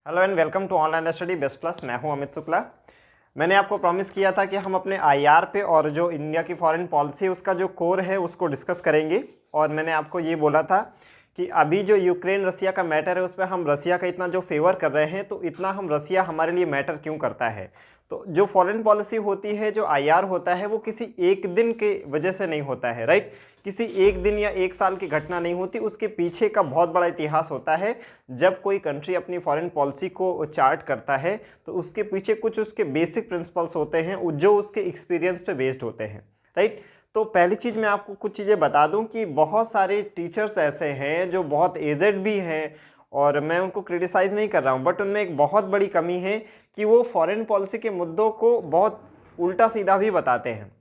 Hello and welcome to online study best plus. मैं हूं अमित शुक्ला। मैंने आपको प्रॉमिस किया था कि हम अपने आईआर पे और जो इंडिया की फॉरेन पॉलिसी है उसका जो कोर है उसको डिस्कस करेंगे। और मैंने आपको ये बोला था कि अभी जो यूक्रेन रसिया का मैटर है उस पर हम रसिया का इतना जो फेवर कर रहे हैं, तो इतना हम रसिया हमारे लिए मैटर क्यों करता है। तो जो फॉरेन पॉलिसी होती है, जो आईआर होता है, वो किसी एक दिन के वजह से नहीं होता है, राइट। किसी एक दिन या एक साल की घटना नहीं होती, उसके पीछे का बहुत बड़ा इतिहास होता है। जब कोई कंट्री अपनी फॉरेन पॉलिसी को चार्ट करता है तो उसके पीछे कुछ उसके बेसिक प्रिंसिपल्स होते हैं जो उसके एक्सपीरियंस पे बेस्ड होते हैं, राइट। तो पहली चीज़ मैं आपको कुछ चीज़ें बता दूं कि बहुत सारे टीचर्स ऐसे हैं जो बहुत एजेड भी हैं, और मैं उनको क्रिटिसाइज़ नहीं कर रहा हूं, बट उनमें एक बहुत बड़ी कमी है कि वो फॉरेन पॉलिसी के मुद्दों को बहुत उल्टा सीधा भी बताते हैं।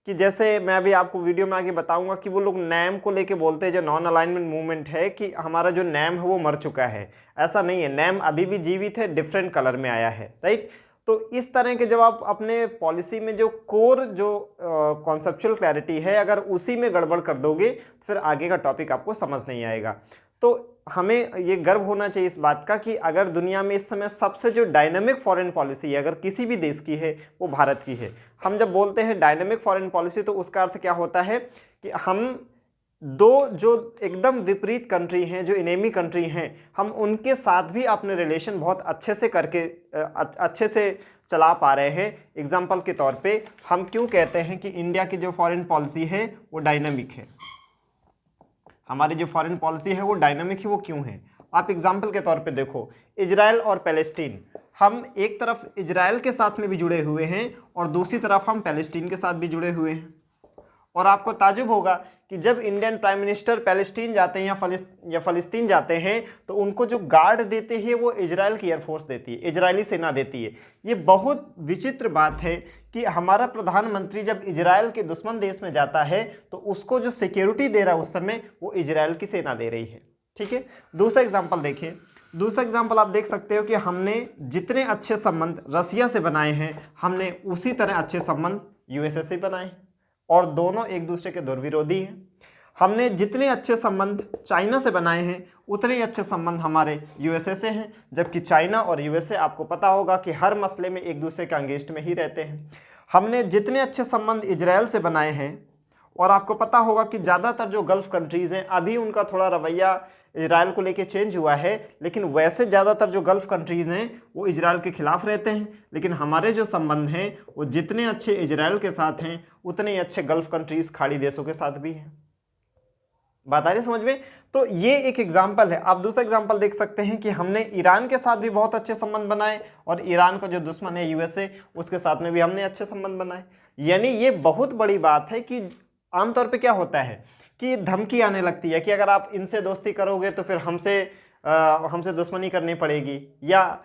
कि जैसे मैं अभी आपको वीडियो में आगे बताऊंगा कि वो लोग नैम को लेके बोलते हैं, जो नॉन अलाइनमेंट मूवमेंट है, कि हमारा जो नैम है वो मर चुका है। ऐसा नहीं है, नैम अभी भी जीवित है, डिफरेंट कलर में आया है, राइट। तो इस तरह के जब आप अपने पॉलिसी में जो कोर जो कॉन्सेप्चुअल क्लैरिटी है, अगर उसी में गड़बड़ कर दोगे तो फिर आगे का टॉपिक आपको समझ नहीं आएगा। तो हमें ये गर्व होना चाहिए इस बात का कि अगर दुनिया में इस समय सबसे जो डायनामिक फॉरेन पॉलिसी है, अगर किसी भी देश की है, वो भारत की है। हम जब बोलते हैं डायनामिक फॉरेन पॉलिसी तो उसका अर्थ क्या होता है कि हम दो जो एकदम विपरीत कंट्री हैं, जो इनेमी कंट्री हैं, हम उनके साथ भी अपने रिलेशन बहुत अच्छे से करके अच्छे से चला पा रहे हैं। एग्जाम्पल के तौर पे हम क्यों कहते हैं कि इंडिया की जो फॉरेन पॉलिसी है वो डायनामिक है। हमारी जो फॉरेन पॉलिसी है वो डायनामिक ही वो क्यों है, आप एग्जाम्पल के तौर पे देखो, इजराइल और पैलेस्टीन। हम एक तरफ इजराइल के साथ में भी जुड़े हुए हैं और दूसरी तरफ हम पैलेस्टीन के साथ भी जुड़े हुए हैं। और आपको ताजुब होगा कि जब इंडियन प्राइम मिनिस्टर पैलेस्टीन जाते हैं या फ़लस्तीन जाते हैं तो उनको जो गार्ड देते हैं वो इजराइल की एयरफोर्स देती है, इजरायली सेना देती है। ये बहुत विचित्र बात है कि हमारा प्रधानमंत्री जब इजराइल के दुश्मन देश में जाता है तो उसको जो सिक्योरिटी दे रहा है उस समय वो इजराइल की सेना दे रही है, ठीक है। दूसरा एग्जाम्पल देखिए, दूसरा एग्जाम्पल आप देख सकते हो कि हमने जितने अच्छे संबंध रसिया से बनाए हैं, हमने उसी तरह अच्छे संबंध यूएसए से बनाए, और दोनों एक दूसरे के दुर्विरोधी हैं। हमने जितने अच्छे संबंध चाइना से बनाए हैं उतने ही अच्छे संबंध हमारे यूएसए से हैं, जबकि चाइना और यूएसए आपको पता होगा कि हर मसले में एक दूसरे के अगेंस्ट में ही रहते हैं। हमने जितने अच्छे संबंध इजराइल से बनाए हैं, और आपको पता होगा कि ज़्यादातर जो गल्फ़ कंट्रीज़ हैं अभी उनका थोड़ा रवैया इजराइल को लेके चेंज हुआ है, लेकिन वैसे ज़्यादातर जो गल्फ़ कंट्रीज़ हैं वो इजराइल के ख़िलाफ़ रहते हैं। लेकिन हमारे जो संबंध हैं वो जितने अच्छे इजराइल के साथ हैं उतने ही अच्छे गल्फ़ कंट्रीज़ खाड़ी देशों के साथ भी हैं। बात आ रही समझ में। तो ये एक एग्जाम्पल है। आप दूसरा एग्जाम्पल देख सकते हैं कि हमने ईरान के साथ भी बहुत अच्छे संबंध बनाए, और ईरान का जो दुश्मन है यूएसए, उसके साथ में भी हमने अच्छे संबंध बनाए। यानी ये बहुत बड़ी बात है कि आमतौर पे क्या होता है कि धमकी आने लगती है कि अगर आप इनसे दोस्ती करोगे तो फिर हमसे दुश्मनी करनी पड़ेगी, या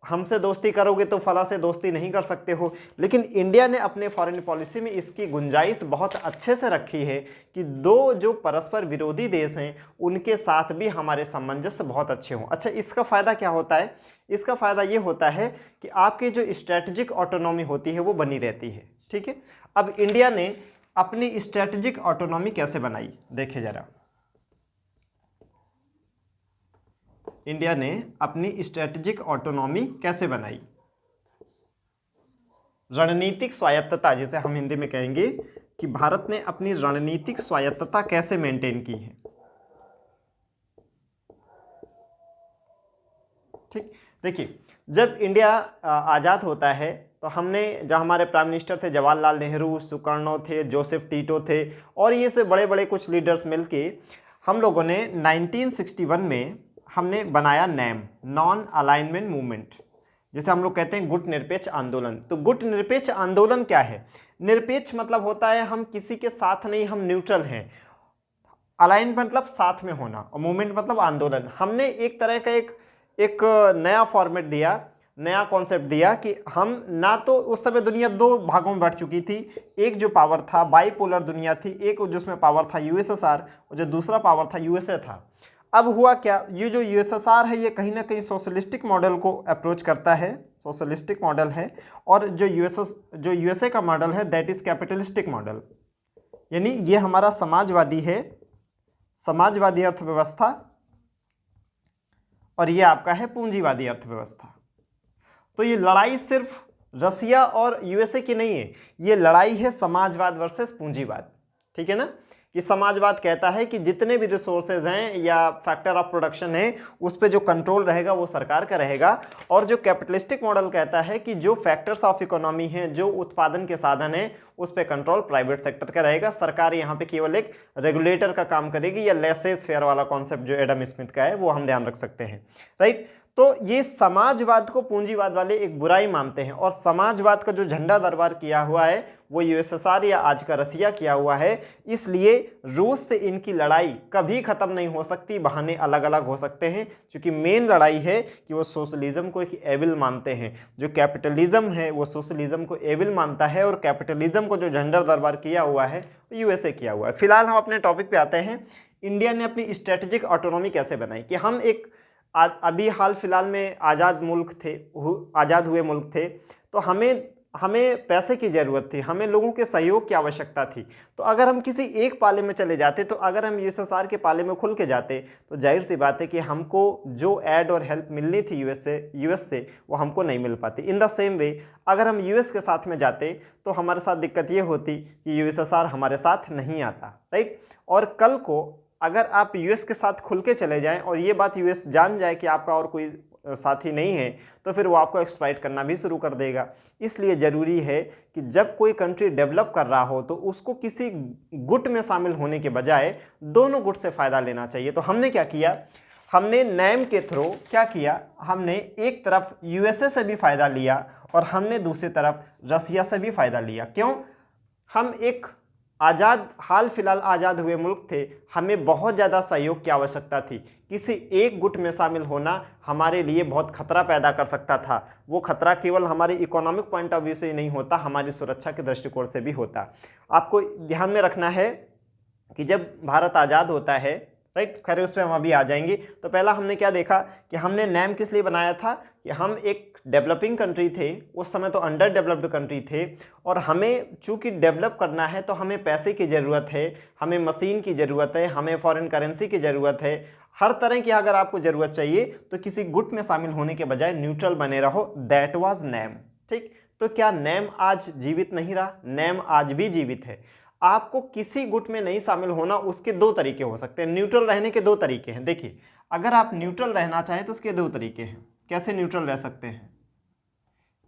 हमसे दोस्ती करोगे तो फला से दोस्ती नहीं कर सकते हो। लेकिन इंडिया ने अपने फॉरेन पॉलिसी में इसकी गुंजाइश बहुत अच्छे से रखी है कि दो जो परस्पर विरोधी देश हैं उनके साथ भी हमारे सामंजस्य बहुत अच्छे हों। अच्छा, इसका फ़ायदा क्या होता है? इसका फ़ायदा ये होता है कि आपकी जो स्ट्रेटजिक ऑटोनॉमी होती है वो बनी रहती है, ठीक है। अब इंडिया ने अपनी स्ट्रेटजिक ऑटोनॉमी कैसे बनाई, देखिए ज़रा। इंडिया ने अपनी स्ट्रेटजिक ऑटोनॉमी कैसे बनाई? रणनीतिक स्वायत्तता, जिसे हम हिंदी में कहेंगे कि भारत ने अपनी रणनीतिक स्वायत्तता कैसे मेंटेन की है, ठीक। देखिए, जब इंडिया आज़ाद होता है तो हमने, जब हमारे प्राइम मिनिस्टर थे जवाहरलाल नेहरू, सुकर्णो थे, जोसेफ टीटो थे, और ये से बड़े बड़े कुछ लीडर्स मिलके हम लोगों ने 1961 में हमने बनाया नैम, नॉन अलाइनमेंट मूवमेंट, जिसे हम लोग कहते हैं गुट निरपेक्ष आंदोलन। तो गुट निरपेक्ष आंदोलन क्या है? निरपेक्ष मतलब होता है हम किसी के साथ नहीं, हम न्यूट्रल हैं। अलाइन मतलब साथ में होना, और मूवमेंट मतलब आंदोलन। हमने एक तरह का एक नया फॉर्मेट दिया, नया कॉन्सेप्ट दिया कि हम ना, तो उस समय दुनिया दो भागों में बढ़ चुकी थी। एक जो पावर था, बाइपोलर दुनिया थी, एक जिसमें पावर था यूएसएसआर, और जो दूसरा पावर था यूएसए था। अब हुआ क्या, ये जो यूएसएसआर है ये कहीं ना कहीं सोशलिस्टिक मॉडल को अप्रोच करता है, सोशलिस्टिक मॉडल है, और जो यूएसए का मॉडल है दैट इज़ कैपिटलिस्टिक मॉडल, यानी ये हमारा समाजवादी है, समाजवादी अर्थव्यवस्था, और ये आपका है पूंजीवादी अर्थव्यवस्था। तो ये लड़ाई सिर्फ रसिया और यूएसए की नहीं है, ये लड़ाई है समाजवाद वर्सेस पूंजीवाद। ठीक है ना, कि समाजवाद कहता है कि जितने भी रिसोर्सेज हैं या फैक्टर ऑफ प्रोडक्शन है उस पे जो कंट्रोल रहेगा वो सरकार का रहेगा, और जो कैपिटलिस्टिक मॉडल कहता है कि जो फैक्टर्स ऑफ इकोनॉमी हैं, जो उत्पादन के साधन हैं, उस पे कंट्रोल प्राइवेट सेक्टर का रहेगा। सरकार यहाँ पे केवल एक रेगुलेटर का काम करेगी, या लेसेस फेयर वाला कॉन्सेप्ट जो एडम स्मिथ का है वो हम ध्यान रख सकते हैं, राइट। तो ये समाजवाद को पूंजीवाद वाले एक बुराई मानते हैं, और समाजवाद का जो झंडा दरबार किया हुआ है वो यूएसएसआर या आज का रसिया किया हुआ है। इसलिए रूस से इनकी लड़ाई कभी खत्म नहीं हो सकती, बहाने अलग अलग हो सकते हैं, क्योंकि मेन लड़ाई है कि वो सोशलिज्म को एक एविल मानते हैं। जो कैपिटलिज्म है वो सोशलिज्म को एविल मानता है, और कैपिटलिज्म को जो झंडा दरबार किया हुआ है वो यूएसए किया हुआ है। फिलहाल हम अपने टॉपिक पे आते हैं। इंडिया ने अपनी स्ट्रेटेजिक ऑटोनॉमी कैसे बनाई, कि हम एक अभी हाल फिलहाल में आज़ाद हुए मुल्क थे, तो हमें पैसे की ज़रूरत थी, हमें लोगों के सहयोग की आवश्यकता थी। तो अगर हम किसी एक पाले में चले जाते, तो अगर हम यूएसएसआर के पाले में खुल के जाते, तो जाहिर सी बात है कि हमको जो ऐड और हेल्प मिलनी थी यूएस से वो हमको नहीं मिल पाती। इन द सेम वे अगर हम यूएस के साथ में जाते तो हमारे साथ दिक्कत ये होती कि यूएसएसआर हमारे साथ नहीं आता, राइट। और कल को अगर आप यूएस के साथ खुल के चले जाएं और ये बात यूएस जान जाए कि आपका और कोई साथी नहीं है, तो फिर वो आपको एक्सप्लॉइट करना भी शुरू कर देगा। इसलिए ज़रूरी है कि जब कोई कंट्री डेवलप कर रहा हो तो उसको किसी गुट में शामिल होने के बजाय दोनों गुट से फ़ायदा लेना चाहिए। तो हमने क्या किया, हमने नैम के थ्रू क्या किया, हमने एक तरफ यूएसए से भी फ़ायदा लिया और हमने दूसरी तरफ रसिया से भी फ़ायदा लिया। क्यों? हम एक हाल फिलहाल आज़ाद हुए मुल्क थे, हमें बहुत ज़्यादा सहयोग की आवश्यकता थी। किसी एक गुट में शामिल होना हमारे लिए बहुत खतरा पैदा कर सकता था। वो खतरा केवल हमारे इकोनॉमिक पॉइंट ऑफ व्यू से ही नहीं होता, हमारी सुरक्षा के दृष्टिकोण से भी होता। आपको ध्यान में रखना है कि जब भारत आज़ाद होता है, राइट, खैर उस पर हम अभी आ जाएंगे। तो पहला हमने क्या देखा कि हमने नैम किस लिए बनाया था, कि हम एक डेवलपिंग कंट्री थे, उस समय तो अंडर डेवलप्ड कंट्री थे, और हमें चूंकि डेवलप करना है तो हमें पैसे की ज़रूरत है, हमें मशीन की ज़रूरत है, हमें फॉरेन करेंसी की ज़रूरत है, हर तरह की अगर आपको ज़रूरत चाहिए तो किसी गुट में शामिल होने के बजाय न्यूट्रल बने रहो। दैट वाज नैम, ठीक। तो क्या नैम आज जीवित नहीं रहा? नैम आज भी जीवित है। आपको किसी गुट में नहीं शामिल होना, उसके दो तरीके हो सकते हैं। न्यूट्रल रहने के दो तरीके हैं। देखिए, अगर आप न्यूट्रल रहना चाहें तो उसके दो तरीके हैं। कैसे न्यूट्रल रह सकते हैं?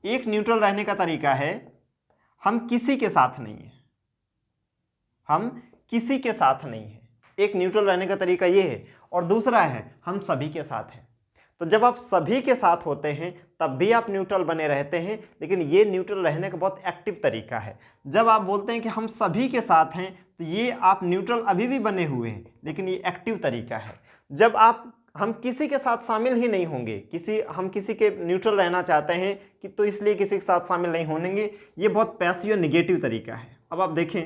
एक न्यूट्रल रहने का तरीका है हम किसी के साथ नहीं है, हम किसी के साथ नहीं है, एक न्यूट्रल रहने का तरीका ये है। और दूसरा है हम सभी के साथ हैं। तो जब आप सभी के साथ होते हैं तब भी आप न्यूट्रल बने रहते हैं, लेकिन ये न्यूट्रल रहने का बहुत एक्टिव तरीका है। जब आप बोलते हैं कि हम सभी के साथ हैं तो ये आप न्यूट्रल अभी भी बने हुए हैं, लेकिन ये एक्टिव तरीका है। जब हम किसी के साथ शामिल ही नहीं होंगे, हम किसी के न्यूट्रल रहना चाहते हैं कि तो इसलिए किसी के साथ शामिल नहीं होंगे, ये बहुत पैसिव नेगेटिव तरीका है। अब आप देखें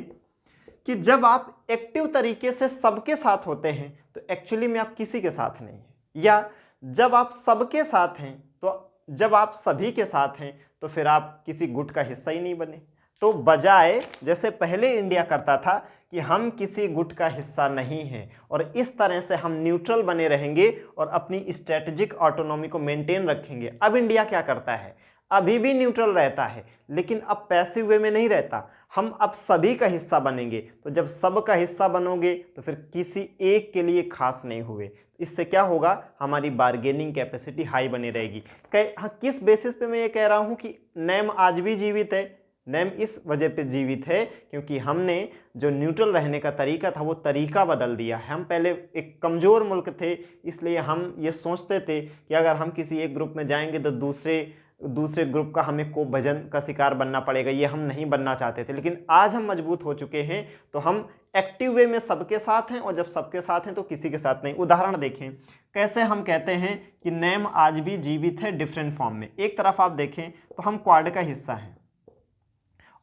कि जब आप एक्टिव तरीके से सबके साथ होते हैं तो एक्चुअली में आप किसी के साथ नहीं हैं, या जब आप सबके साथ हैं तो जब आप सभी के साथ हैं तो फिर आप किसी गुट का हिस्सा ही नहीं बने। तो बजाय जैसे पहले इंडिया करता था कि हम किसी गुट का हिस्सा नहीं हैं और इस तरह से हम न्यूट्रल बने रहेंगे और अपनी स्ट्रेटेजिक ऑटोनॉमी को मेंटेन रखेंगे, अब इंडिया क्या करता है? अभी भी न्यूट्रल रहता है, लेकिन अब पैसिव वे में नहीं रहता। हम अब सभी का हिस्सा बनेंगे। तो जब सब का हिस्सा बनोगे तो फिर किसी एक के लिए खास नहीं हुए। इससे क्या होगा? हमारी बार्गेनिंग कैपेसिटी हाई बनी रहेगी। किस बेसिस पे मैं ये कह रहा हूँ कि नैम आज भी जीवित है? नैम इस वजह पे जीवित है क्योंकि हमने जो न्यूट्रल रहने का तरीका था वो तरीका बदल दिया है। हम पहले एक कमज़ोर मुल्क थे, इसलिए हम ये सोचते थे कि अगर हम किसी एक ग्रुप में जाएंगे तो दूसरे ग्रुप का हमें को भजन का शिकार बनना पड़ेगा। ये हम नहीं बनना चाहते थे, लेकिन आज हम मजबूत हो चुके हैं तो हम एक्टिव वे में सबके साथ हैं, और जब सबके साथ हैं तो किसी के साथ नहीं। उदाहरण देखें कैसे हम कहते हैं कि नैम आज भी जीवित है डिफरेंट फॉर्म में। एक तरफ आप देखें तो हम क्वाड का हिस्सा हैं,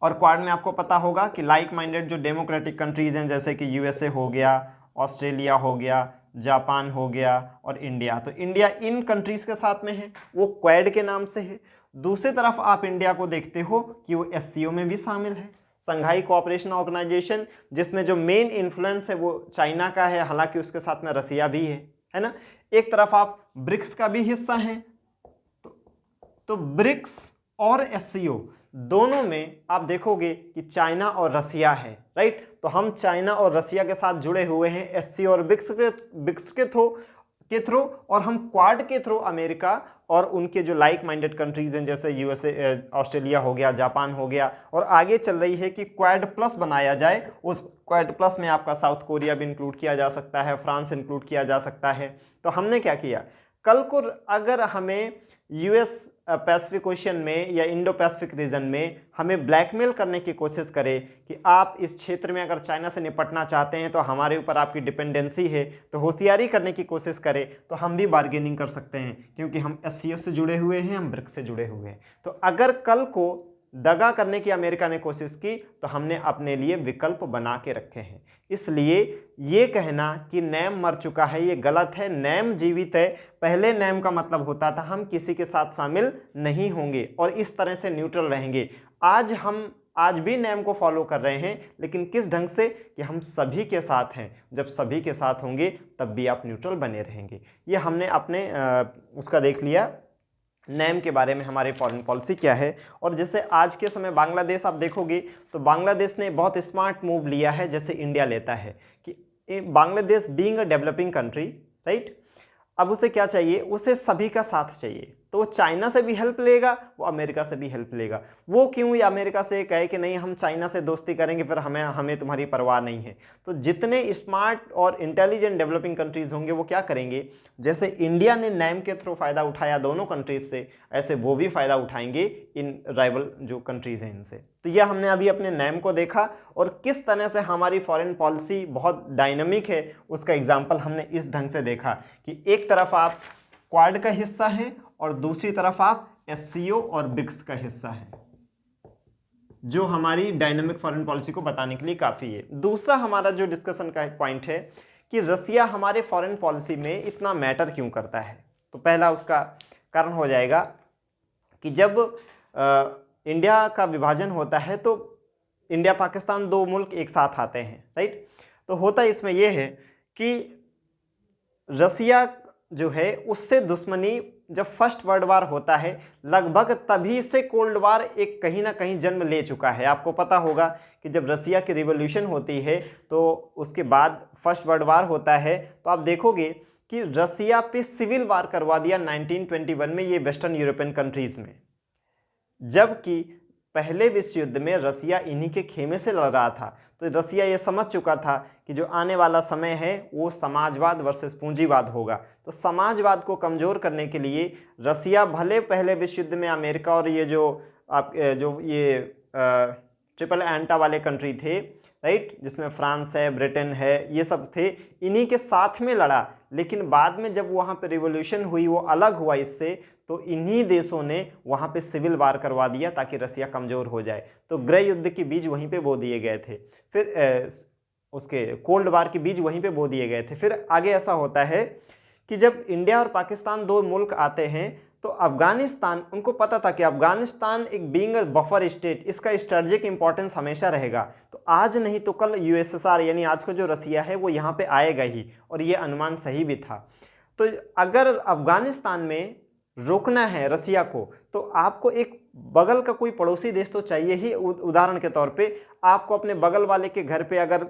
और क्वाड में आपको पता होगा कि लाइक माइंडेड जो डेमोक्रेटिक कंट्रीज़ हैं, जैसे कि यूएसए हो गया, ऑस्ट्रेलिया हो गया, जापान हो गया और इंडिया। तो इंडिया इन कंट्रीज़ के साथ में है, वो क्वाड के नाम से है। दूसरी तरफ आप इंडिया को देखते हो कि वो एससीओ में भी शामिल है, संघाई कोऑपरेशन ऑर्गेनाइजेशन, जिसमें जो मेन इन्फ्लुएंस है वो चाइना का है, हालांकि उसके साथ में रसिया भी है। है ना। एक तरफ आप ब्रिक्स का भी हिस्सा हैं, तो ब्रिक्स और एससीओ दोनों में आप देखोगे कि चाइना और रसिया है, राइट। तो हम चाइना और रसिया के साथ जुड़े हुए हैं एससीओ और ब्रिक्स के थ्रू, और हम क्वाड के थ्रू अमेरिका और उनके जो लाइक माइंडेड कंट्रीज हैं जैसे यूएसए, ऑस्ट्रेलिया हो गया, जापान हो गया, और आगे चल रही है कि क्वाड प्लस बनाया जाए। उस क्वाड प्लस में आपका साउथ कोरिया भी इंक्लूड किया जा सकता है, फ्रांस इंक्लूड किया जा सकता है। तो हमने क्या किया, कल को अगर हमें यूएस पैसिफिक ओशियन में या इंडो पैसिफिक रीजन में हमें ब्लैकमेल करने की कोशिश करे कि आप इस क्षेत्र में अगर चाइना से निपटना चाहते हैं तो हमारे ऊपर आपकी डिपेंडेंसी है, तो होशियारी करने की कोशिश करे, तो हम भी बार्गेनिंग कर सकते हैं, क्योंकि हम एससीओ से जुड़े हुए हैं, हम ब्रिक्स से जुड़े हुए हैं। तो अगर कल को दगा करने की अमेरिका ने कोशिश की तो हमने अपने लिए विकल्प बना के रखे हैं। इसलिए ये कहना कि नैम मर चुका है ये गलत है, नैम जीवित है। पहले नैम का मतलब होता था हम किसी के साथ शामिल नहीं होंगे और इस तरह से न्यूट्रल रहेंगे। आज भी नैम को फॉलो कर रहे हैं, लेकिन किस ढंग से, कि हम सभी के साथ हैं। जब सभी के साथ होंगे तब भी आप न्यूट्रल बने रहेंगे। ये हमने अपने उसका देख लिया नैम के बारे में, हमारी फॉरेन पॉलिसी क्या है। और जैसे आज के समय बांग्लादेश आप देखोगे तो बांग्लादेश ने बहुत स्मार्ट मूव लिया है, जैसे इंडिया लेता है कि Bangladesh being a developing country, right. अब उसे क्या चाहिए, उसे सभी का साथ चाहिए। तो वो चाइना से भी हेल्प लेगा, वो अमेरिका से भी हेल्प लेगा। वो क्यों ये अमेरिका से कहे कि नहीं हम चाइना से दोस्ती करेंगे फिर हमें तुम्हारी परवाह नहीं है। तो जितने स्मार्ट और इंटेलिजेंट डेवलपिंग कंट्रीज होंगे वो क्या करेंगे, जैसे इंडिया ने नैम के थ्रू फ़ायदा उठाया दोनों कंट्रीज से, ऐसे वो भी फ़ायदा उठाएंगे इन राइवल जो कंट्रीज़ हैं इनसे। तो यह हमने अभी अपने नैम को देखा और किस तरह से हमारी फॉरेन पॉलिसी बहुत डायनामिक है, उसका एग्जाम्पल हमने इस ढंग से देखा कि एक तरफ आप क्वाड का हिस्सा हैं और दूसरी तरफ आप एससीओ और ब्रिक्स का हिस्सा है, जो हमारी डायनामिक फॉरेन पॉलिसी को बताने के लिए काफ़ी है। दूसरा हमारा जो डिस्कशन का पॉइंट है कि रसिया हमारे फॉरेन पॉलिसी में इतना मैटर क्यों करता है। तो पहला उसका कारण हो जाएगा कि जब इंडिया का विभाजन होता है तो इंडिया पाकिस्तान दो मुल्क एक साथ आते हैं, राइट। तो होता इसमें यह है कि रसिया जो है उससे दुश्मनी जब फर्स्ट वर्ल्ड वार होता है लगभग तभी से कोल्ड वार एक कहीं ना कहीं जन्म ले चुका है। आपको पता होगा कि जब रसिया की रिवॉल्यूशन होती है तो उसके बाद फर्स्ट वर्ल्ड वार होता है, तो आप देखोगे कि रसिया पे सिविल वार करवा दिया 1921 में ये वेस्टर्न यूरोपियन कंट्रीज में, जबकि पहले विश्व युद्ध में रसिया इन्हीं के खेमे से लड़ रहा था। तो रसिया ये समझ चुका था कि जो आने वाला समय है वो समाजवाद वर्सेस पूंजीवाद होगा। तो समाजवाद को कमज़ोर करने के लिए रसिया भले पहले विश्व युद्ध में अमेरिका और ये ट्रिपल एंटा वाले कंट्री थे, राइट, जिसमें फ्रांस है, ब्रिटेन है, ये सब थे, इन्हीं के साथ में लड़ा। लेकिन बाद में जब वहाँ पे रिवॉल्यूशन हुई, वो अलग हुआ इससे, तो इन्हीं देशों ने वहाँ पे सिविल वार करवा दिया ताकि रसिया कमज़ोर हो जाए। तो गृह युद्ध के बीज वहीं पे बो दिए गए थे, फिर उसके कोल्ड वार के बीज वहीं पे बो दिए गए थे। फिर आगे ऐसा होता है कि जब इंडिया और पाकिस्तान दो मुल्क आते हैं तो अफगानिस्तान, उनको पता था कि अफगानिस्तान एक बीइंग अ बफर स्टेट, इसका स्ट्रेटजिक इंपॉर्टेंस हमेशा रहेगा। तो आज नहीं तो कल यूएसएसआर यानी आज का जो रसिया है वो यहाँ पे आएगा ही, और ये अनुमान सही भी था। तो अगर अफगानिस्तान में रोकना है रसिया को तो आपको एक बगल का कोई पड़ोसी देश तो चाहिए ही। उदाहरण के तौर पे आपको अपने बगल वाले के घर पे अगर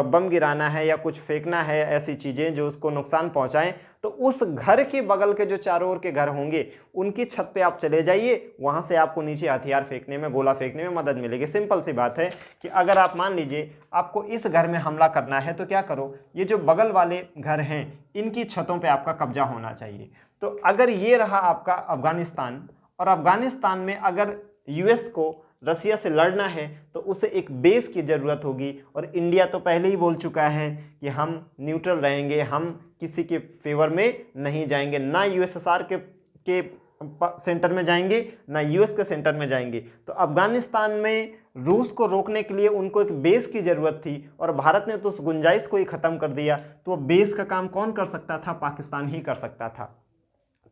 बम गिराना है या कुछ फेंकना है, ऐसी चीज़ें जो उसको नुकसान पहुंचाएं, तो उस घर के बगल के जो चारों ओर के घर होंगे उनकी छत पे आप चले जाइए, वहां से आपको नीचे हथियार फेंकने में, गोला फेंकने में मदद मिलेगी। सिंपल सी बात है कि अगर आप मान लीजिए आपको इस घर में हमला करना है तो क्या करो, ये जो बगल वाले घर हैं इनकी छतों पर आपका कब्जा होना चाहिए। तो अगर ये रहा आपका अफगानिस्तान, और अफगानिस्तान में अगर यूएस को रसिया से लड़ना है तो उसे एक बेस की ज़रूरत होगी, और इंडिया तो पहले ही बोल चुका है कि हम न्यूट्रल रहेंगे, हम किसी के फेवर में नहीं जाएंगे, ना यूएसएसआर के सेंटर में जाएंगे ना यूएस के सेंटर में जाएंगे। तो अफगानिस्तान में रूस को रोकने के लिए उनको एक बेस की ज़रूरत थी, और भारत ने तो उस गुंजाइश को ही ख़त्म कर दिया। तो बेस का काम कौन कर सकता था? पाकिस्तान ही कर सकता था।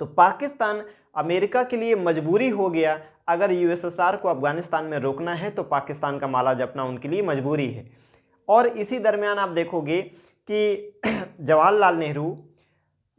तो पाकिस्तान अमेरिका के लिए मजबूरी हो गया, अगर यूएसएसआर को अफगानिस्तान में रोकना है तो पाकिस्तान का माला जपना उनके लिए मजबूरी है। और इसी दरमियान आप देखोगे कि जवाहरलाल नेहरू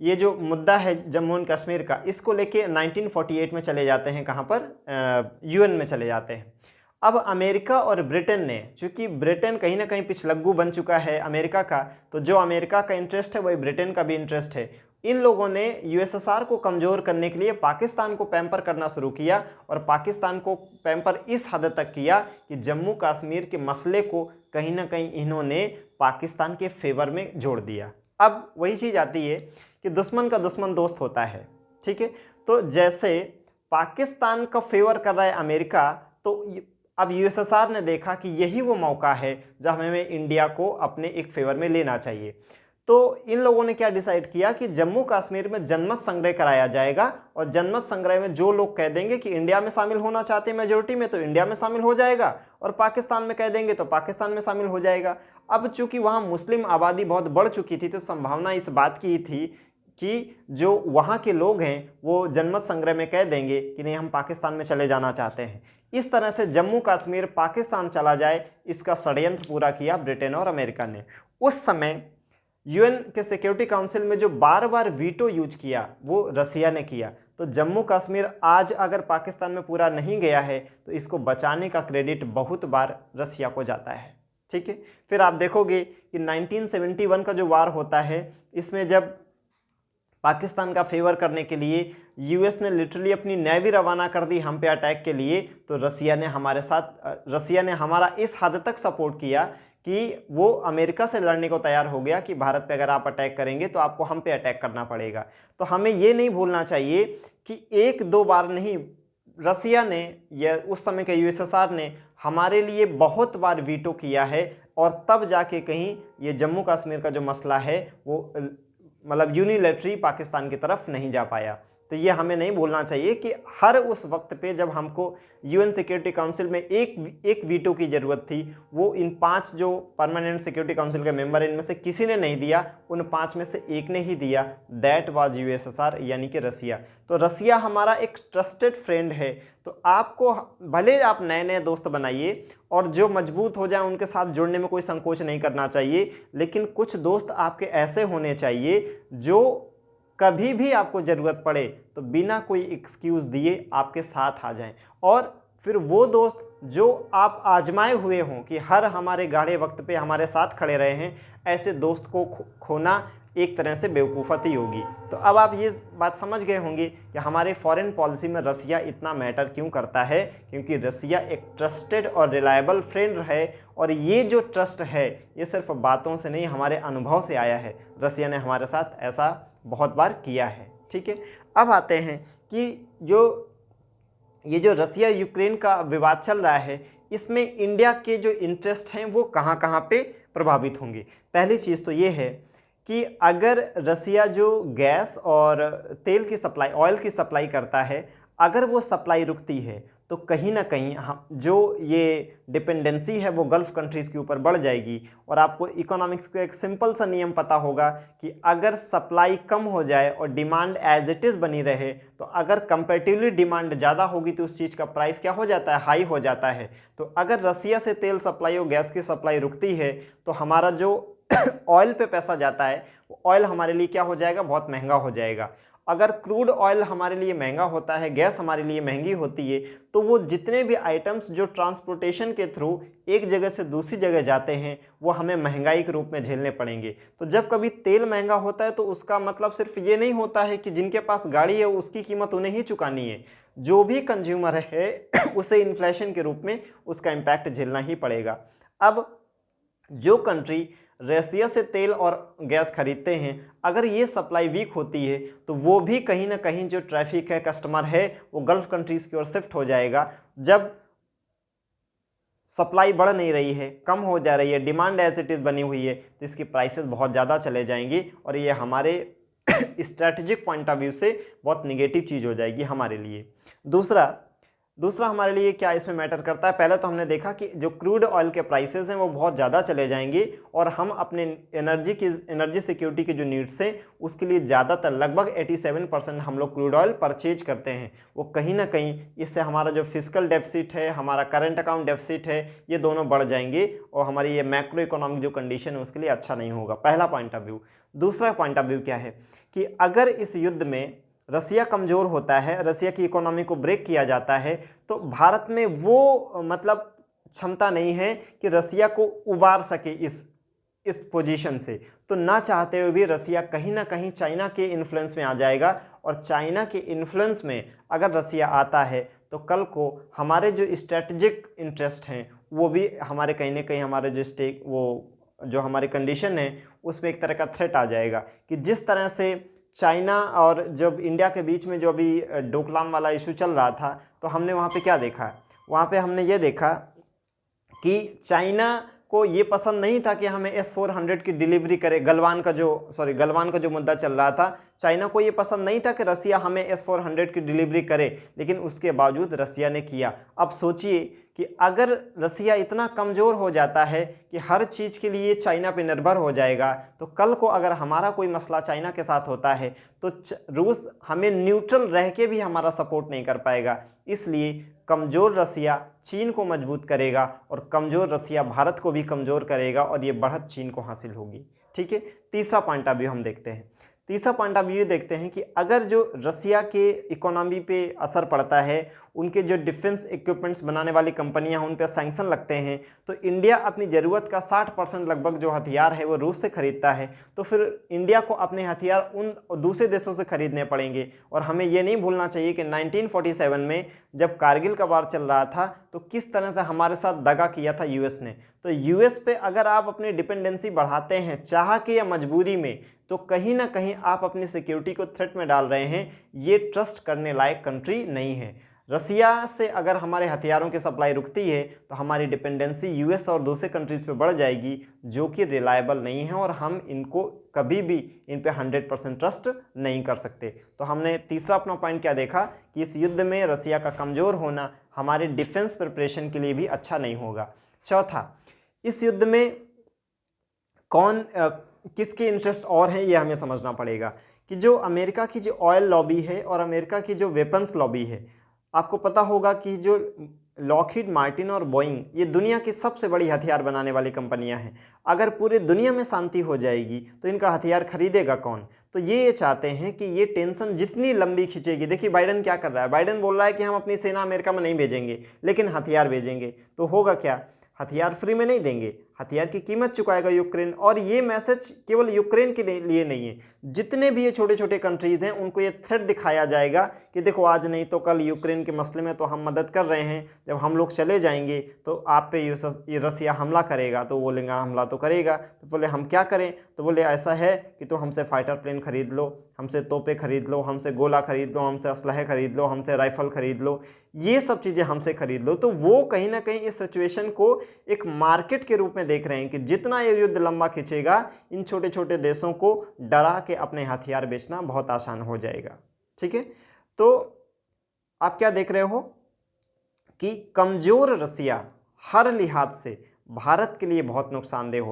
ये जो मुद्दा है जम्मू एंड कश्मीर का, इसको लेके 1948 में चले जाते हैं, कहाँ पर, यूएन में चले जाते हैं। अब अमेरिका और ब्रिटेन ने, चूंकि ब्रिटेन कहीं ना कहीं पिछलग्गू बन चुका है अमेरिका का, तो जो अमेरिका का इंटरेस्ट है वही ब्रिटेन का भी इंटरेस्ट है। इन लोगों ने यूएसएसआर को कमज़ोर करने के लिए पाकिस्तान को पैम्पर करना शुरू किया, और पाकिस्तान को पैम्पर इस हद तक किया कि जम्मू कश्मीर के मसले को कहीं ना कहीं इन्होंने पाकिस्तान के फेवर में जोड़ दिया। अब वही चीज़ आती है कि दुश्मन का दुश्मन दोस्त होता है, ठीक है। तो जैसे पाकिस्तान का फेवर कर रहा है अमेरिका, तो अब यूएसएसआर ने देखा कि यही वो मौका है जब हमें इंडिया को अपने एक फेवर में लेना चाहिए। तो इन लोगों ने क्या डिसाइड किया कि जम्मू कश्मीर में जनमत संग्रह कराया जाएगा, और जनमत संग्रह में जो लोग कह देंगे कि इंडिया में शामिल होना चाहते हैं मेजोरिटी में, तो इंडिया में शामिल हो जाएगा, और पाकिस्तान में कह देंगे तो पाकिस्तान में शामिल हो जाएगा। अब चूंकि वहाँ मुस्लिम आबादी बहुत बढ़ चुकी थी, तो संभावना इस बात की थी कि जो वहाँ के लोग हैं वो जनमत संग्रह में कह देंगे कि नहीं, हम पाकिस्तान में चले जाना चाहते हैं। इस तरह से जम्मू कश्मीर पाकिस्तान चला जाए, इसका षड्यंत्र पूरा किया ब्रिटेन और अमेरिका ने। उस समय यूएन के सिक्योरिटी काउंसिल में जो बार बार वीटो यूज किया वो रसिया ने किया। तो जम्मू कश्मीर आज अगर पाकिस्तान में पूरा नहीं गया है, तो इसको बचाने का क्रेडिट बहुत बार रसिया को जाता है, ठीक है। फिर आप देखोगे कि 1971 का जो वार होता है, इसमें जब पाकिस्तान का फेवर करने के लिए यूएस ने लिटरली अपनी नेवी रवाना कर दी हम पे अटैक के लिए, तो रसिया ने हमारा इस हद तक सपोर्ट किया कि वो अमेरिका से लड़ने को तैयार हो गया कि भारत पे अगर आप अटैक करेंगे तो आपको हम पे अटैक करना पड़ेगा। तो हमें ये नहीं भूलना चाहिए कि एक दो बार नहीं, रसिया ने या उस समय के यूएसएसआर ने हमारे लिए बहुत बार वीटो किया है, और तब जाके कहीं ये जम्मू कश्मीर का जो मसला है वो मतलब यूनिलैटरली पाकिस्तान की तरफ नहीं जा पाया। तो ये हमें नहीं भूलना चाहिए कि हर उस वक्त पे जब हमको यूएन सिक्योरिटी काउंसिल में एक वीटो की ज़रूरत थी, वो इन 5 जो परमानेंट सिक्योरिटी काउंसिल के मेंबर इनमें से किसी ने नहीं दिया, उन 5 में से एक ने ही दिया, दैट वाज यूएसएसआर यानी कि रसिया। तो रसिया हमारा एक ट्रस्टेड फ्रेंड है। तो आपको भले आप नए नए दोस्त बनाइए, और जो मजबूत हो जाए उनके साथ जुड़ने में कोई संकोच नहीं करना चाहिए, लेकिन कुछ दोस्त आपके ऐसे होने चाहिए जो कभी भी आपको ज़रूरत पड़े तो बिना कोई एक्सक्यूज़ दिए आपके साथ आ जाएं। और फिर वो दोस्त जो आप आजमाए हुए हों कि हर हमारे गाढ़े वक्त पे हमारे साथ खड़े रहे हैं, ऐसे दोस्त को खोना एक तरह से बेवकूफ़ती होगी। तो अब आप ये बात समझ गए होंगे कि हमारे फॉरेन पॉलिसी में रसिया इतना मैटर क्यों करता है, क्योंकि रसिया एक ट्रस्टेड और रिलायबल फ्रेंड है, और ये जो ट्रस्ट है ये सिर्फ बातों से नहीं, हमारे अनुभव से आया है। रसिया ने हमारे साथ ऐसा बहुत बार किया है, ठीक है। अब आते हैं कि ये जो रसिया यूक्रेन का विवाद चल रहा है, इसमें इंडिया के जो इंटरेस्ट हैं वो कहाँ कहाँ पे प्रभावित होंगे। पहली चीज़ तो ये है कि अगर रसिया जो गैस और तेल की सप्लाई, ऑयल की सप्लाई करता है, अगर वो सप्लाई रुकती है तो कहीं ना कहीं हम जो ये डिपेंडेंसी है वो गल्फ़ कंट्रीज़ के ऊपर बढ़ जाएगी। और आपको इकोनॉमिक्स का एक सिंपल सा नियम पता होगा कि अगर सप्लाई कम हो जाए और डिमांड एज इट इज़ बनी रहे, तो अगर कंपैरेटिवली डिमांड ज़्यादा होगी तो उस चीज़ का प्राइस क्या हो जाता है, हाई हो जाता है। तो अगर रसिया से तेल सप्लाई और गैस की सप्लाई रुकती है, तो हमारा जो ऑयल पे पैसा जाता है, वो ऑयल हमारे लिए क्या हो जाएगा, बहुत महंगा हो जाएगा। अगर क्रूड ऑयल हमारे लिए महंगा होता है, गैस हमारे लिए महंगी होती है, तो वो जितने भी आइटम्स जो ट्रांसपोर्टेशन के थ्रू एक जगह से दूसरी जगह जाते हैं, वो हमें महंगाई के रूप में झेलने पड़ेंगे। तो जब कभी तेल महंगा होता है तो उसका मतलब सिर्फ ये नहीं होता है कि जिनके पास गाड़ी है उसकी कीमत उन्हें ही चुकानी है, जो भी कंज्यूमर है उसे इन्फ्लेशन के रूप में उसका इम्पैक्ट झेलना ही पड़ेगा। अब जो कंट्री रसिया से तेल और गैस खरीदते हैं, अगर ये सप्लाई वीक होती है तो वो भी कहीं ना कहीं जो ट्रैफिक है, कस्टमर है, वो गल्फ़ कंट्रीज़ की ओर शिफ्ट हो जाएगा। जब सप्लाई बढ़ नहीं रही है, कम हो जा रही है, डिमांड एज इट इज़ बनी हुई है, तो इसकी प्राइसेस बहुत ज़्यादा चले जाएंगी, और ये हमारे स्ट्रैटेजिक पॉइंट ऑफ व्यू से बहुत निगेटिव चीज़ हो जाएगी हमारे लिए। दूसरा, दूसरा हमारे लिए क्या इसमें मैटर करता है, पहले तो हमने देखा कि जो क्रूड ऑयल के प्राइसेस हैं वो बहुत ज़्यादा चले जाएंगे और हम अपने एनर्जी सिक्योरिटी की जो नीड्स हैं उसके लिए ज़्यादातर लगभग 87% हम लोग क्रूड ऑयल परचेज करते हैं। वो कहीं ना कहीं इससे हमारा जो फिजिकल डेफिसिट है, हमारा करंट अकाउंट डेफिसिट है, ये दोनों बढ़ जाएंगे और हमारी ये मैक्रो इकोनॉमिक जो कंडीशन है उसके लिए अच्छा नहीं होगा। पहला पॉइंट ऑफ व्यू। दूसरा पॉइंट ऑफ व्यू क्या है कि अगर इस युद्ध में रसिया कमज़ोर होता है, रसिया की इकोनॉमी को ब्रेक किया जाता है, तो भारत में वो मतलब क्षमता नहीं है कि रसिया को उबार सके इस पोजीशन से। तो ना चाहते हुए भी रसिया कहीं ना कहीं चाइना के इन्फ्लुएंस में आ जाएगा और चाइना के इन्फ्लुएंस में अगर रसिया आता है तो कल को हमारे जो स्ट्रेटजिक इंटरेस्ट हैं वो भी हमारे कहीं ना कहीं हमारे जो स्टेक वो जो हमारी कंडीशन है उसमें एक तरह का थ्रेट आ जाएगा कि जिस तरह से चाइना और जब इंडिया के बीच में जो अभी डोकलाम वाला इशू चल रहा था तो हमने वहाँ पे क्या देखा, वहाँ पे हमने ये देखा कि चाइना को ये पसंद नहीं था कि हमें S-400 की डिलीवरी करे। गलवान का जो मुद्दा चल रहा था, चाइना को ये पसंद नहीं था कि रसिया हमें S-400 की डिलीवरी करे, लेकिन उसके बावजूद रसिया ने किया। अब सोचिए कि अगर रसिया इतना कमज़ोर हो जाता है कि हर चीज़ के लिए चाइना पे निर्भर हो जाएगा, तो कल को अगर हमारा कोई मसला चाइना के साथ होता है तो रूस हमें न्यूट्रल रह के भी हमारा सपोर्ट नहीं कर पाएगा। इसलिए कमज़ोर रसिया चीन को मजबूत करेगा और कमज़ोर रसिया भारत को भी कमज़ोर करेगा और ये बढ़त चीन को हासिल होगी। ठीक है, तीसरा पॉइंट ऑफ व्यू हम देखते हैं। तीसरा पॉइंट ऑफ व्यू देखते हैं कि अगर जो रसिया के इकोनॉमी पे असर पड़ता है, उनके जो डिफेंस इक्विपमेंट्स बनाने वाली कंपनियां हैं उन पे सैंक्शन लगते हैं, तो इंडिया अपनी ज़रूरत का 60% लगभग जो हथियार है वो रूस से खरीदता है, तो फिर इंडिया को अपने हथियार उन दूसरे देशों से खरीदने पड़ेंगे। और हमें ये नहीं भूलना चाहिए कि 1947 में जब कारगिल का वार चल रहा था तो किस तरह से हमारे साथ दगा किया था यूएस ने। तो यूएस पे अगर आप अपनी डिपेंडेंसी बढ़ाते हैं चाह के या मजबूरी में, तो कहीं ना कहीं आप अपनी सिक्योरिटी को थ्रेट में डाल रहे हैं। ये ट्रस्ट करने लायक कंट्री नहीं है। रसिया से अगर हमारे हथियारों की सप्लाई रुकती है तो हमारी डिपेंडेंसी यूएस और दूसरे कंट्रीज़ पे बढ़ जाएगी जो कि रिलायबल नहीं है और हम इनको कभी भी इन पे 100% ट्रस्ट नहीं कर सकते। तो हमने तीसरा अपना पॉइंट क्या देखा कि इस युद्ध में रसिया का कमज़ोर होना हमारे डिफेंस प्रिपरेशन के लिए भी अच्छा नहीं होगा। चौथा, इस युद्ध में किसके इंटरेस्ट और हैं ये हमें समझना पड़ेगा कि जो अमेरिका की जो ऑयल लॉबी है और अमेरिका की जो वेपन्स लॉबी है, आपको पता होगा कि जो लॉकहीड मार्टिन और बोइंग ये दुनिया की सबसे बड़ी हथियार बनाने वाली कंपनियां हैं। अगर पूरे दुनिया में शांति हो जाएगी तो इनका हथियार खरीदेगा कौन? तो ये चाहते हैं कि ये टेंशन जितनी लंबी खींचेगी। देखिए बाइडन क्या कर रहा है, बाइडन बोल रहा है कि हम अपनी सेना अमेरिका में नहीं भेजेंगे लेकिन हथियार भेजेंगे। तो होगा क्या, हथियार फ्री में नहीं देंगे, हथियार की कीमत चुकाएगा यूक्रेन। और ये मैसेज केवल यूक्रेन के लिए नहीं है, जितने भी ये छोटे छोटे कंट्रीज़ हैं उनको ये थ्रेट दिखाया जाएगा कि देखो आज नहीं तो कल यूक्रेन के मसले में तो हम मदद कर रहे हैं, जब हम लोग चले जाएंगे तो आप पे ये रसिया हमला करेगा। तो बोलेंगे हमला तो करेगा, तो बोले हम क्या करें? तो बोले ऐसा है कि तो हमसे फाइटर प्लेन खरीद लो, हमसे तोपे खरीद लो, हमसे गोला खरीद लो, हमसे असलहे खरीद लो, हमसे राइफल खरीद लो, ये सब चीज़ें हमसे खरीद लो। तो वो कहीं ना कहीं इस सिचुएशन को एक मार्केट के रूप में देख रहे हैं कि जितना ये युद्ध लंबा खींचेगा इन छोटे छोटे देशों को डरा के अपने हथियार बेचना बहुत आसान हो जाएगा। ठीक है, तो आप क्या देख रहे हो कि कमज़ोर रसिया हर लिहाज से भारत के लिए बहुत नुकसानदेह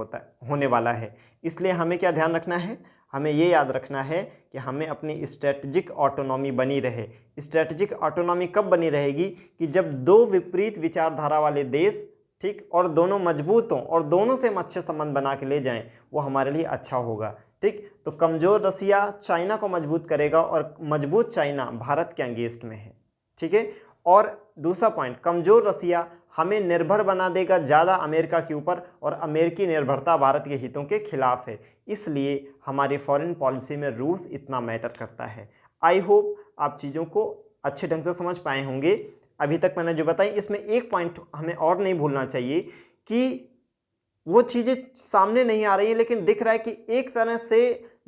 होने वाला है। इसलिए हमें क्या ध्यान रखना है, हमें ये याद रखना है कि हमें अपनी स्ट्रेटजिक ऑटोनॉमी बनी रहे। स्ट्रेटजिक ऑटोनॉमी कब बनी रहेगी कि जब दो विपरीत विचारधारा वाले देश, ठीक, और दोनों मजबूत हों और दोनों से हम अच्छे संबंध बना के ले जाएं, वो हमारे लिए अच्छा होगा। ठीक, तो कमज़ोर रसिया चाइना को मजबूत करेगा और मजबूत चाइना भारत के अगेंस्ट में है। ठीक है, और दूसरा पॉइंट, कमज़ोर रसिया हमें निर्भर बना देगा ज़्यादा अमेरिका के ऊपर और अमेरिकी निर्भरता भारत के हितों के खिलाफ है। इसलिए हमारी फॉरेन पॉलिसी में रूस इतना मैटर करता है। आई होप आप चीज़ों को अच्छे ढंग से समझ पाए होंगे। अभी तक मैंने जो बताई इसमें एक पॉइंट हमें और नहीं भूलना चाहिए कि वो चीज़ें सामने नहीं आ रही है लेकिन दिख रहा है कि एक तरह से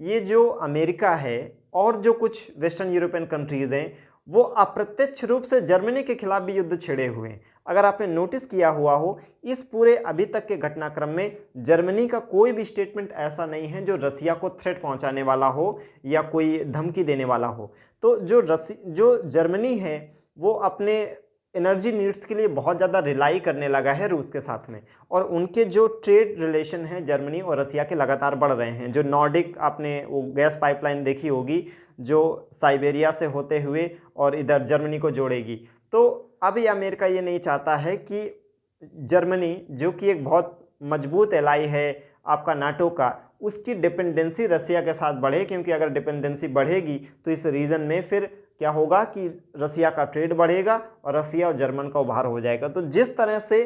ये जो अमेरिका है और जो कुछ वेस्टर्न यूरोपियन कंट्रीज़ हैं वो अप्रत्यक्ष रूप से जर्मनी के खिलाफ भी युद्ध छेड़े हुए हैं। अगर आपने नोटिस किया हुआ हो, इस पूरे अभी तक के घटनाक्रम में जर्मनी का कोई भी स्टेटमेंट ऐसा नहीं है जो रसिया को थ्रेट पहुंचाने वाला हो या कोई धमकी देने वाला हो। तो जो जर्मनी है वो अपने एनर्जी नीड्स के लिए बहुत ज़्यादा रिलाई करने लगा है रूस के साथ में, और उनके जो ट्रेड रिलेशन हैं जर्मनी और रसिया के लगातार बढ़ रहे हैं। जो नॉर्डिक, आपने वो गैस पाइपलाइन देखी होगी जो साइबेरिया से होते हुए और इधर जर्मनी को जोड़ेगी, तो अब ये अमेरिका ये नहीं चाहता है कि जर्मनी, जो कि एक बहुत मजबूत एलाई है आपका नाटो का, उसकी डिपेंडेंसी रसिया के साथ बढ़े, क्योंकि अगर डिपेंडेंसी बढ़ेगी तो इस रीजन में फिर क्या होगा कि रसिया का ट्रेड बढ़ेगा और रसिया और जर्मन का उभार हो जाएगा। तो जिस तरह से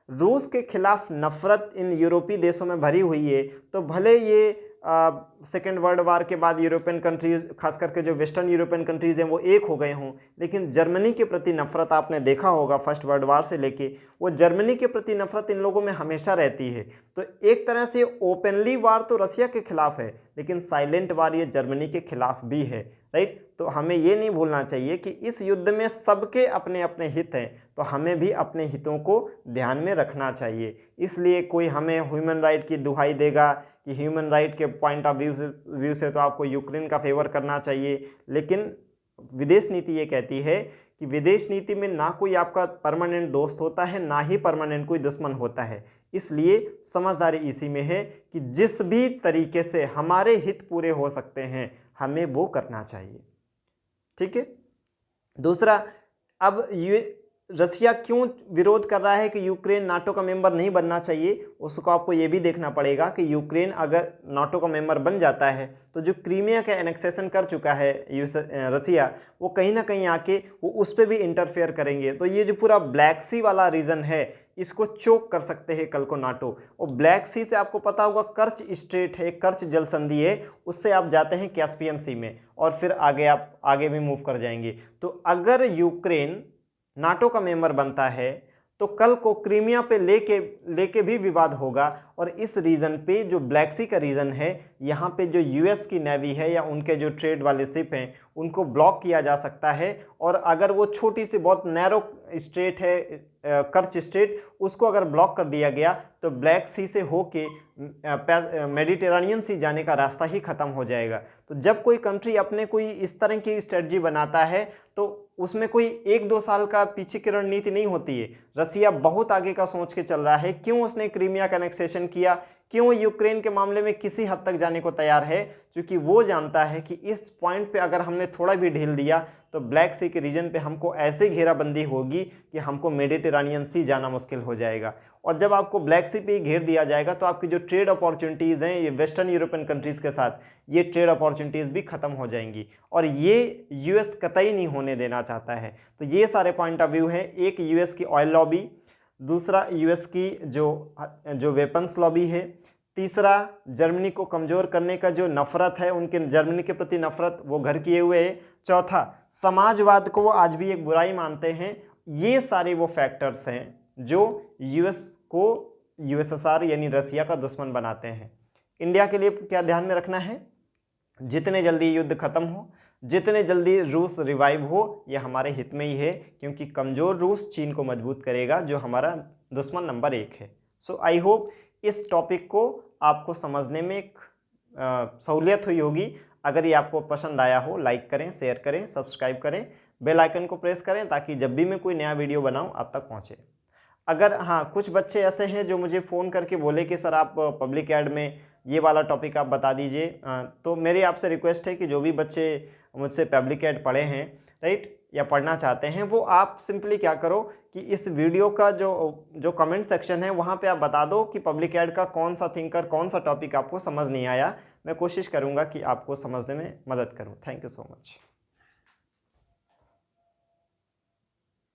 रूस के खिलाफ नफरत इन यूरोपीय देशों में भरी हुई है, तो भले ये सेकेंड वर्ल्ड वार के बाद यूरोपियन कंट्रीज़, खास करके जो वेस्टर्न यूरोपियन कंट्रीज़ हैं, वो एक हो गए हों, लेकिन जर्मनी के प्रति नफरत आपने देखा होगा फर्स्ट वर्ल्ड वार से लेके, वो जर्मनी के प्रति नफरत इन लोगों में हमेशा रहती है। तो एक तरह से ओपनली वार तो रसिया के खिलाफ है, लेकिन साइलेंट वार ये जर्मनी के खिलाफ भी है, राइट। तो हमें ये नहीं भूलना चाहिए कि इस युद्ध में सबके अपने अपने हित हैं, तो हमें भी अपने हितों को ध्यान में रखना चाहिए। इसलिए कोई हमें ह्यूमन राइट की दुहाई देगा कि ह्यूमन राइट के पॉइंट ऑफ व्यू से तो आपको यूक्रेन का फेवर करना चाहिए, लेकिन विदेश नीति ये कहती है कि विदेश नीति में ना कोई आपका परमानेंट दोस्त होता है, ना ही परमानेंट कोई दुश्मन होता है। इसलिए समझदारी इसी में है कि जिस भी तरीके से हमारे हित पूरे हो सकते हैं, हमें वो करना चाहिए, ठीक है। दूसरा, अब ये रसिया क्यों विरोध कर रहा है कि यूक्रेन नाटो का मेंबर नहीं बनना चाहिए, उसको आपको ये भी देखना पड़ेगा कि यूक्रेन अगर नाटो का मेंबर बन जाता है तो जो क्रीमिया का एनेक्सेशन कर चुका है रसिया, वो कहीं ना कहीं आके वो उस पर भी इंटरफेयर करेंगे। तो ये जो पूरा ब्लैक सी वाला रीजन है, इसको चोक कर सकते हैं कल को नाटो। और ब्लैक सी से आपको पता होगा कर्च स्ट्रेट है, कर्च जल संधि है, उससे आप जाते हैं कैस्पियन सी में, और फिर आगे आप आगे भी मूव कर जाएंगे। तो अगर यूक्रेन नाटो का मेंबर बनता है तो कल को क्रीमिया पे लेके भी विवाद होगा, और इस रीजन पे जो ब्लैक सी का रीजन है, यहाँ पे जो यूएस की नेवी है या उनके जो ट्रेड वाले शिप हैं, उनको ब्लॉक किया जा सकता है। और अगर वो छोटी सी बहुत नैरो स्ट्रेट है, कर्च स्ट्रेट, उसको अगर ब्लॉक कर दिया गया तो ब्लैक सी से होके मेडिटेरेनियन सी जाने का रास्ता ही खत्म हो जाएगा। तो जब कोई कंट्री अपने कोई इस तरह की स्ट्रेटजी बनाता है तो उसमें कोई 1-2 साल का पीछे की रणनीति नहीं होती है। रसिया बहुत आगे का सोच के चल रहा है। क्यों उसने क्रीमिया का एनेक्सेशन किया, क्यों यूक्रेन के मामले में किसी हद तक जाने को तैयार है, क्योंकि वो जानता है कि इस पॉइंट पे अगर हमने थोड़ा भी ढील दिया तो ब्लैक सी के रीजन पे हमको ऐसे घेराबंदी होगी कि हमको मेडिटेरेनियन सी जाना मुश्किल हो जाएगा। और जब आपको ब्लैक सी पे घेर दिया जाएगा तो आपकी जो ट्रेड अपॉर्चुनिटीज़ हैं ये वेस्टर्न यूरोपियन कंट्रीज़ के साथ, ये ट्रेड अपॉर्चुनिटीज़ भी खत्म हो जाएंगी, और ये यूएस कतई नहीं होने देना चाहता है। तो ये सारे पॉइंट ऑफ व्यू हैं। एक यूएस की ऑयल लॉबी, दूसरा यूएस की जो वेपन्स लॉबी है, तीसरा जर्मनी को कमज़ोर करने का जो नफ़रत है, उनके जर्मनी के प्रति नफ़रत वो घर किए हुए है, चौथा समाजवाद को वो आज भी एक बुराई मानते हैं। ये सारे वो फैक्टर्स हैं जो यूएस को यूएसएसआर यानी रसिया का दुश्मन बनाते हैं। इंडिया के लिए क्या ध्यान में रखना है, जितने जल्दी युद्ध खत्म हो, जितने जल्दी रूस रिवाइव हो, ये हमारे हित में ही है, क्योंकि कमज़ोर रूस चीन को मजबूत करेगा जो हमारा दुश्मन नंबर 1 है। सो आई होप इस टॉपिक को आपको समझने में एक सहूलियत हुई होगी। अगर ये आपको पसंद आया हो, लाइक करें, शेयर करें, सब्सक्राइब करें, बेल आइकन को प्रेस करें ताकि जब भी मैं कोई नया वीडियो बनाऊं आप तक पहुंचे। अगर हाँ, कुछ बच्चे ऐसे हैं जो मुझे फ़ोन करके बोले कि सर आप पब्लिक ऐड में ये वाला टॉपिक आप बता दीजिए, तो मेरी आपसे रिक्वेस्ट है कि जो भी बच्चे मुझसे पब्लिक ऐड पढ़े हैं, राइट, या पढ़ना चाहते हैं, वो आप सिंपली क्या करो कि इस वीडियो का जो कमेंट सेक्शन है वहाँ पे आप बता दो कि पब्लिक ऐड का कौन सा थिंकर, कौन सा टॉपिक आपको समझ नहीं आया। मैं कोशिश करूँगा कि आपको समझने में मदद करूँ। Thank you so much.